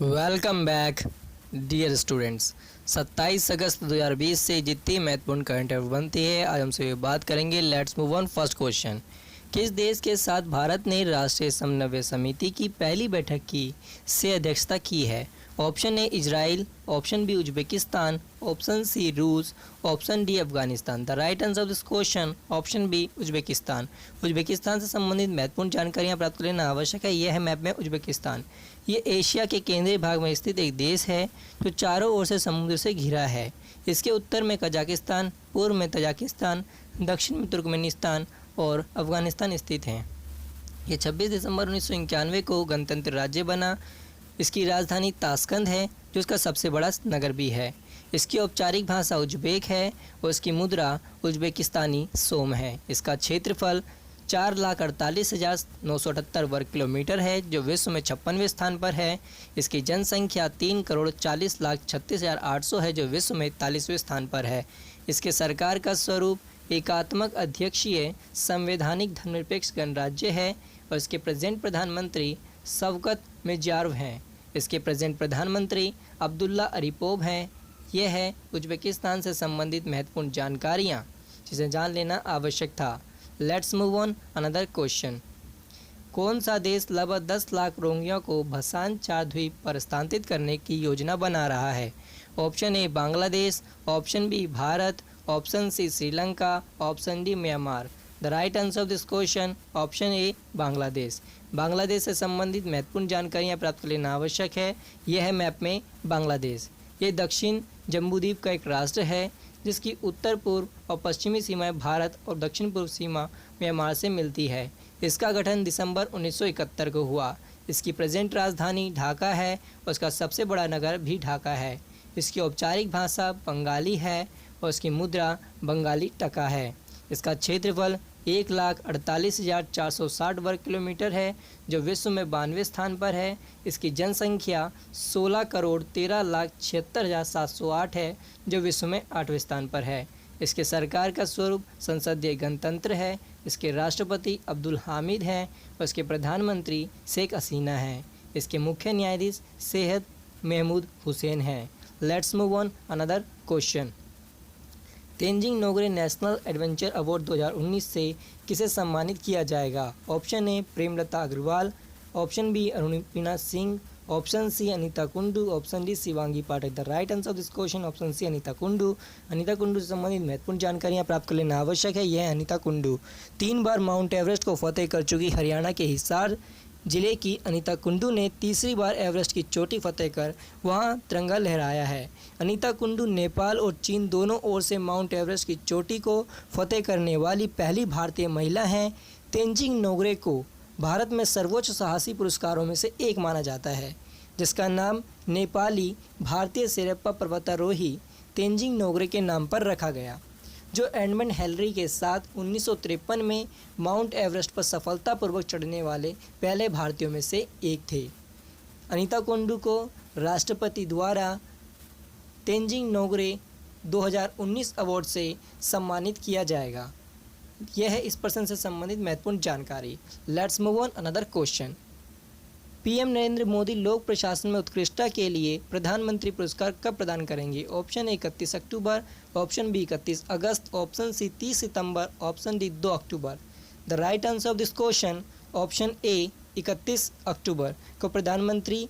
Welcome back dear students. 27 अगस्त 2020 से जितनी महत्वपूर्ण करंट अफेयर बनती है आज हमसे बात करेंगे। Let's move on. First question, किस देश के साथ भारत ने राष्ट्रीय समन्वय समिति की पहली बैठक की से अध्यक्षता की है? Option A Israel, option B Uzbekistan, option C रूस, option D Afghanistan. The right answer of this question option B Uzbekistan. Uzbekistan से संबंधित महत्वपूर्ण जानकारियां प्राप्त कर लेना आवश्यक है। यह है मैप में उज्बेकिस्तान। ये एशिया के केंद्रीय भाग में स्थित एक देश है जो चारों ओर से समुद्र से घिरा है। इसके उत्तर में कजाकिस्तान, पूर्व में तजाकिस्तान, दक्षिण में तुर्कमेनिस्तान और अफगानिस्तान स्थित हैं। ये 26 दिसंबर 1991 को गणतंत्र राज्य बना। इसकी राजधानी ताशकंद है जो इसका सबसे बड़ा नगर भी है। इसकी औपचारिक भाषा उज्बेक है और इसकी मुद्रा उज्बेकिस्तानी सोम है। इसका क्षेत्रफल 4,48,978 वर्ग किलोमीटर है जो विश्व में 56वें स्थान पर है। इसकी जनसंख्या 3,40,36,800 है जो विश्व में 41वें स्थान पर है। इसके सरकार का स्वरूप एकात्मक अध्यक्षीय संवैधानिक धर्मनिरपेक्ष गणराज्य है और इसके प्रेजेंट प्रधानमंत्री शवकत मिर्जियोयेव हैं। इसके प्रेजेंट प्रधानमंत्री अब्दुल्ला अरीपोव हैं। यह है उज्बेकिस्तान से संबंधित महत्वपूर्ण जानकारियाँ जिसे जान लेना आवश्यक था। Let's move on another question. कौन सा देश लगभग 10 लाख रोहिंग्या को भसान चार द्वीप पर स्थानांतरित करने की योजना बना रहा है? Option A Bangladesh, option B Bharat, option C Sri Lanka, option D Myanmar. The right answer of this question option A Bangladesh. Bangladesh से संबंधित महत्वपूर्ण जानकारियाँ प्राप्त कर लेना आवश्यक है। यह है मैप में बांग्लादेश। ये दक्षिण जम्बूद्वीप का एक राष्ट्र है जिसकी उत्तर पूर्व और पश्चिमी सीमाएं भारत और दक्षिण पूर्व सीमा म्यांमार से मिलती है। इसका गठन दिसंबर 1971 को हुआ। इसकी प्रेजेंट राजधानी ढाका है और इसका सबसे बड़ा नगर भी ढाका है। इसकी औपचारिक भाषा बंगाली है और इसकी मुद्रा बंगाली टका है। इसका क्षेत्रफल 1,48,460 वर्ग किलोमीटर है जो विश्व में 92वें स्थान पर है। इसकी जनसंख्या 16,13,76,708 है जो विश्व में 8वें स्थान पर है। इसके सरकार का स्वरूप संसदीय गणतंत्र है। इसके राष्ट्रपति अब्दुल हामिद हैं और इसके प्रधानमंत्री शेख हसीना हैं। इसके मुख्य न्यायाधीश सैयद महमूद हुसैन हैं। Let's move on another question. Tenzing नोगरे नेशनल एडवेंचर अवार्ड 2019 से किसे सम्मानित किया जाएगा? Option A Premlata Agarwal, option B Arunima Singh, option C Anita Kundu, option D Shivangi Pathak. The right answer of this question option C Anita Kundu. Anita Kundu से संबंधित महत्वपूर्ण जानकारियाँ प्राप्त कर लेना आवश्यक है। यह अनीता कुंडू 3 बार माउंट एवरेस्ट को फतेह कर चुकी हरियाणा के हिसार जिले की अनीता कुंडू ने तीसरी बार एवरेस्ट की चोटी फतेह कर वहां तिरंगा लहराया है। अनीता कुंडू नेपाल और चीन दोनों ओर से माउंट एवरेस्ट की चोटी को फतेह करने वाली पहली भारतीय महिला हैं। तेंजिंग नोगरे को भारत में सर्वोच्च साहसी पुरस्कारों में से एक माना जाता है जिसका नाम नेपाली भारतीय शेरपा पर्वतारोही तेंजिंग नोगरे के नाम पर रखा गया, जो एडमंड हिलरी के साथ 1953 में माउंट एवरेस्ट पर सफलतापूर्वक चढ़ने वाले पहले भारतीयों में से एक थे। अनीता कुंडू को राष्ट्रपति द्वारा तेंजिंग नोगरे 2019 अवार्ड से सम्मानित किया जाएगा। यह है इस प्रश्न से संबंधित महत्वपूर्ण जानकारी। Let's move on another question. PM Narendra Modi लोक प्रशासन में उत्कृष्टता के लिए प्रधानमंत्री पुरस्कार कब प्रदान करेंगे? ऑप्शन ए 31 अक्टूबर, ऑप्शन बी 31 अगस्त, ऑप्शन सी 30 सितंबर, ऑप्शन डी 2 अक्टूबर। The right answer of this question option A 31 अक्टूबर को प्रधानमंत्री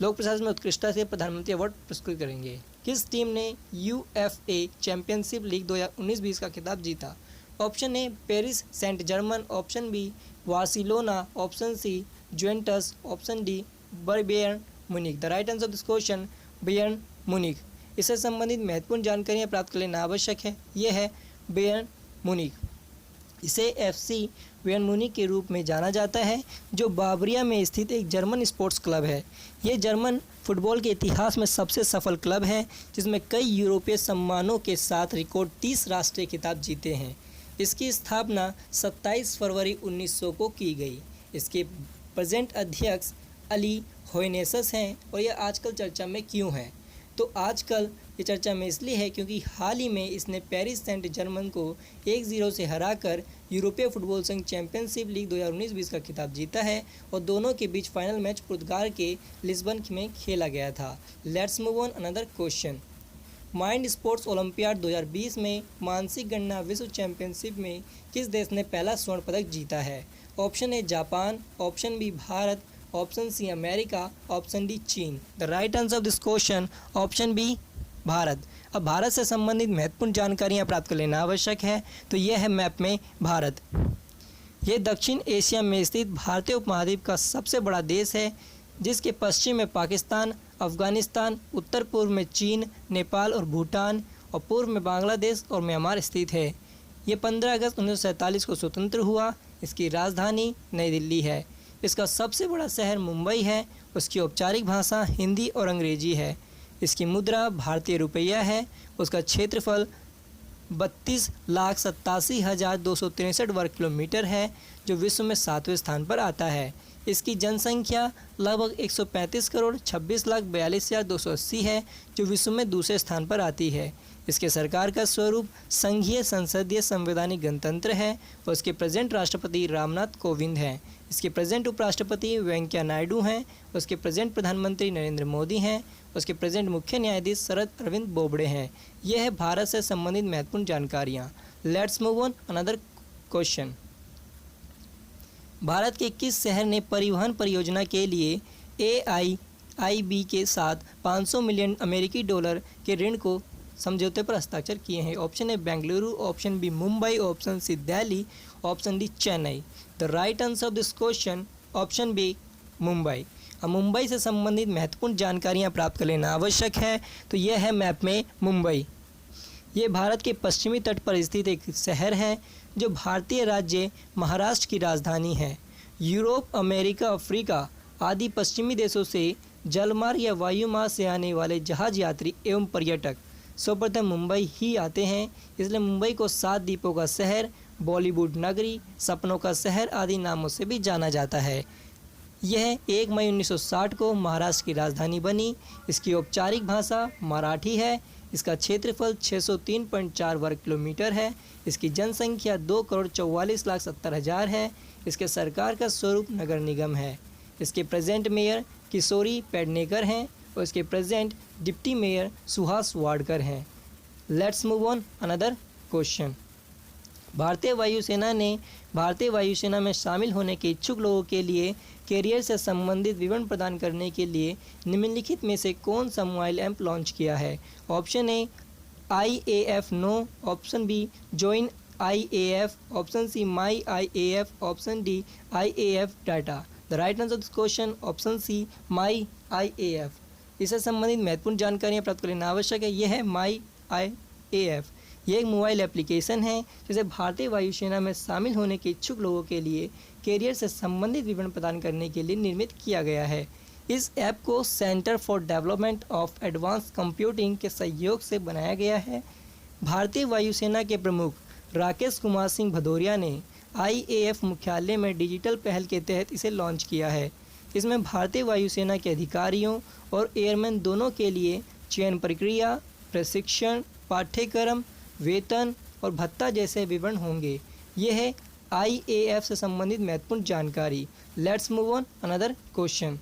लोक प्रशासन में उत्कृष्टता से प्रधानमंत्री अवार्ड पुरस्कृत करेंगे। किस टीम ने यूएफए चैंपियनशिप लीग 2019-20 का खिताब जीता? Option A Paris Saint Germain, option B Barcelona, option C Juventus, option D Bayern Munich. The right answer of this question Bayern Munich. इससे संबंधित महत्वपूर्ण जानकारियाँ प्राप्त कर लेना आवश्यक है। यह है बायर्न म्यूनिख। इसे एफसी बायर्न म्यूनिख के रूप में जाना जाता है जो बावरिया में स्थित एक जर्मन स्पोर्ट्स क्लब है। ये जर्मन फुटबॉल के इतिहास में सबसे सफल क्लब है जिसमें कई यूरोपीय सम्मानों के साथ रिकॉर्ड 30 राष्ट्रीय खिताब जीते हैं। इसकी स्थापना 27 फरवरी 1900 को की गई। इसके प्रेजेंट अध्यक्ष अली होयनेसस हैं और यह आजकल चर्चा में क्यों है? तो आजकल ये चर्चा में इसलिए है क्योंकि हाल ही में इसने पेरिस सेंट जर्मन को 1-0 से हराकर यूरोपीय फुटबॉल संघ चैंपियनशिप लीग 2019-20 का खिताब जीता है और दोनों के बीच फाइनल मैच पुर्तगाल के लिस्बन में खेला गया था। Let's move on another question. Mind sports olympiad 2020 में मानसिक गणना विश्व चैंपियनशिप में किस देश ने पहला स्वर्ण पदक जीता है? Option A Japan, option B Bharat, option C America, option D चीन। The right answer of this question option B Bharat. अब भारत से संबंधित महत्वपूर्ण जानकारियाँ प्राप्त कर लेना आवश्यक है, तो यह है मैप में भारत। ये दक्षिण एशिया में स्थित भारतीय उपमहाद्वीप का सबसे बड़ा देश है, जिसके पश्चिम में पाकिस्तान, अफगानिस्तान, उत्तर पूर्व में चीन, नेपाल और भूटान और पूर्व में बांग्लादेश और म्यांमार स्थित है। ये 15 अगस्त 1947 को स्वतंत्र हुआ। इसकी राजधानी नई दिल्ली है। इसका सबसे बड़ा शहर मुंबई है। उसकी औपचारिक भाषा हिंदी और अंग्रेजी है। इसकी मुद्रा भारतीय रुपया है। उसका क्षेत्रफल 32,87,263 वर्ग किलोमीटर है, जो विश्व में 7वें स्थान पर आता है। इसकी जनसंख्या लगभग 135 करोड़ 26,42,280 है, जो विश्व में दूसरे स्थान पर आती है। इसके सरकार का स्वरूप संघीय संसदीय संवैधानिक गणतंत्र है और उसके प्रेजेंट राष्ट्रपति रामनाथ कोविंद हैं। इसके प्रेजेंट उपराष्ट्रपति वेंकैया नायडू हैं। उसके प्रेजेंट प्रधानमंत्री नरेंद्र मोदी हैं। उसके प्रेजेंट मुख्य न्यायाधीश शरद अरविंद बोबड़े हैं। यह है भारत से संबंधित महत्वपूर्ण जानकारियाँ। Let's move on another question. Bharat के किस शहर ने परिवहन परियोजना के लिए AIIB के साथ 500 मिलियन अमेरिकी डॉलर के ऋण को समझौते पर हस्ताक्षर किए हैं? Option A Bengaluru, option B Mumbai, option C Delhi, option D Chennai. The right answer of this question option B Mumbai. अब मुंबई से संबंधित महत्वपूर्ण जानकारियाँ प्राप्त कर लेना आवश्यक है, तो यह है मैप में मुंबई। ये भारत के पश्चिमी तट पर स्थित एक शहर है, जो भारतीय राज्य महाराष्ट्र की राजधानी है। यूरोप, अमेरिका, अफ्रीका आदि पश्चिमी देशों से जलमार्ग या वायुमार्ग से आने वाले जहाज यात्री एवं पर्यटक सर्वप्रथम मुंबई ही आते हैं। इसलिए मुंबई को 7 द्वीपों का शहर, बॉलीवुड नगरी, सपनों का शहर आदि नामों से भी जाना जाता है। यह 1 मई 1960 को महाराष्ट्र की राजधानी बनी। इसकी औपचारिक भाषा मराठी है। इसका क्षेत्रफल 603.4 वर्ग किलोमीटर है। इसकी जनसंख्या 2,44,70,000 है। इसके सरकार का स्वरूप नगर निगम है। इसके प्रेजेंट मेयर किशोरी पेडनेकर हैं और इसके present deputy mayor Suhas Wadkar हैं। Let's move on another question. भारतीय वायुसेना में शामिल होने के इच्छुक लोगों के लिए कैरियर से संबंधित विवरण प्रदान करने के लिए निम्नलिखित में से कौन सा मोबाइल ऐप लॉन्च किया है? Option A IAF no, option B join IAF, option C my IAF, option D IAF data. The right answer of this question option C my IAF। इससे संबंधित महत्वपूर्ण जानकारियाँ प्राप्त करना आवश्यक है। यह है माई IAF। यह एक मोबाइल एप्लीकेशन है जिसे भारतीय वायुसेना में शामिल होने के इच्छुक लोगों के लिए कैरियर से संबंधित विवरण प्रदान करने के लिए निर्मित किया गया है। इस ऐप को centre for development of advance computing के सहयोग से बनाया गया है। भारतीय वायुसेना के प्रमुख राकेश कुमार सिंह भदौरिया ने IAF मुख्यालय में डिजिटल पहल के तहत इसे लॉन्च किया है। इसमें भारतीय वायुसेना के अधिकारियों और एयरमैन दोनों के लिए चयन प्रक्रिया, प्रशिक्षण, पाठ्यक्रम, वेतन और भत्ता जैसे विवरण होंगे। यह है IAF से संबंधित महत्वपूर्ण जानकारी। Let's move on another question.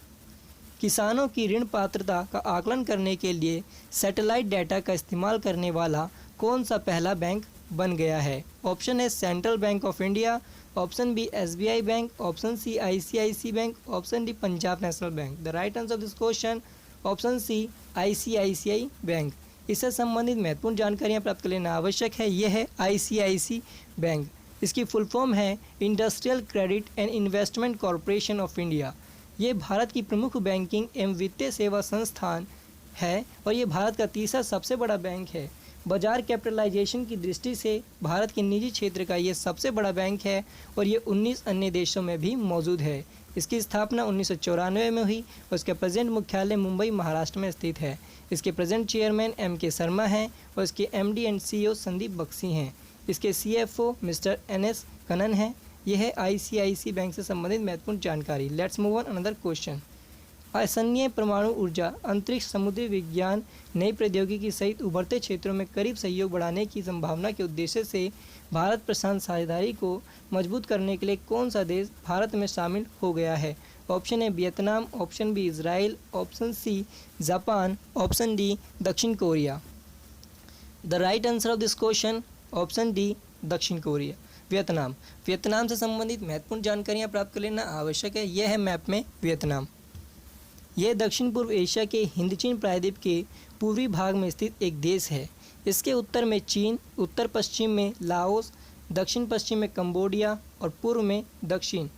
किसानों की ऋण पात्रता का आकलन करने के लिए सैटेलाइट डाटा का इस्तेमाल करने वाला कौन सा पहला बैंक बन गया है? Option A Central Bank of India, option B SBI bank, option C ICICI bank, option D Punjab National Bank. The right answer of this question option C ICICI bank. इससे संबंधित महत्वपूर्ण जानकारियाँ प्राप्त कर लेना आवश्यक है। यह है ICICI बैंक। इसकी फुल फॉर्म है industrial credit and investment corporation of India. ये भारत की प्रमुख बैंकिंग एवं वित्तीय सेवा संस्थान है और ये भारत का तीसरा सबसे बड़ा बैंक है। बाजार कैपिटलाइजेशन की दृष्टि से भारत के निजी क्षेत्र का ये सबसे बड़ा बैंक है और ये 19 अन्य देशों में भी मौजूद है। इसकी स्थापना 1994 में हुई और इसका प्रेजेंट मुख्यालय मुंबई महाराष्ट्र में स्थित है। इसके प्रेजेंट चेयरमैन MK शर्मा हैं और इसके MD and CEO Sandeep Bakhshi हैं। इसके CFO मिस्टर NS कनन हैं। यह है ICICI बैंक से संबंधित महत्वपूर्ण जानकारी। Let's move on another question. असैन्य परमाणु ऊर्जा, अंतरिक्ष, समुद्री विज्ञान, नई प्रौद्योगिकी सहित उभरते क्षेत्रों में करीब सहयोग बढ़ाने की संभावना के उद्देश्य से भारत प्रशांत साझेदारी को मजबूत करने के लिए कौन सा देश भारत में शामिल हो गया है? Option A Vietnam, option B Israel, option C Japan, option D दक्षिण Korea. The right answer of this question option D दक्षिण कोरिया। वियतनाम। वियतनाम से संबंधित महत्वपूर्ण जानकारियाँ प्राप्त कर लेना आवश्यक है। यह है मैप में वियतनाम। यह दक्षिण पूर्व एशिया के हिंद चीन प्रायद्वीप के पूर्वी भाग में स्थित एक देश है। इसके उत्तर में चीन, उत्तर पश्चिम में लाओस, दक्षिण पश्चिम में कंबोडिया और पूर्व में दक्षिण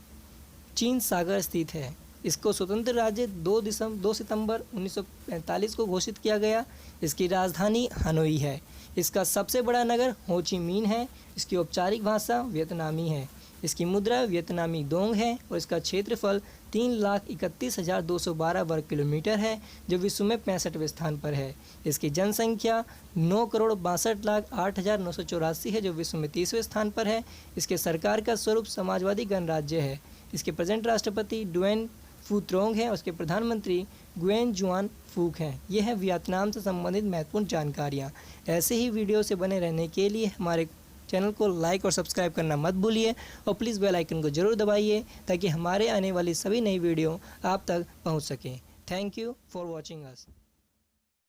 चीन सागर स्थित है। इसको स्वतंत्र राज्य 2 सितंबर 1945 को घोषित किया गया। इसकी राजधानी हनोई है। इसका सबसे बड़ा नगर हो ची मिन्ह है। इसकी औपचारिक भाषा वियतनामी है। इसकी मुद्रा वियतनामी दोंग है और इसका क्षेत्रफल 3,31,212 वर्ग किलोमीटर है, जो विश्व में 65वें स्थान पर है। इसकी जनसंख्या 9,62,08,984 है, जो विश्व में 30वें स्थान पर है। इसके सरकार का स्वरूप समाजवादी गणराज्य है। इसके प्रेजेंट राष्ट्रपति डुएन फू त्रोंग है और उसके प्रधानमंत्री गुएन जुआन फूक हैं। यह है वियतनाम से संबंधित महत्वपूर्ण जानकारियाँ। ऐसे ही वीडियो से बने रहने के लिए हमारे चैनल को लाइक और सब्सक्राइब करना मत भूलिए और प्लीज़ बेल आइकन को ज़रूर दबाइए ताकि हमारे आने वाली सभी नई वीडियो आप तक पहुंच सकें। Thank you for watching us.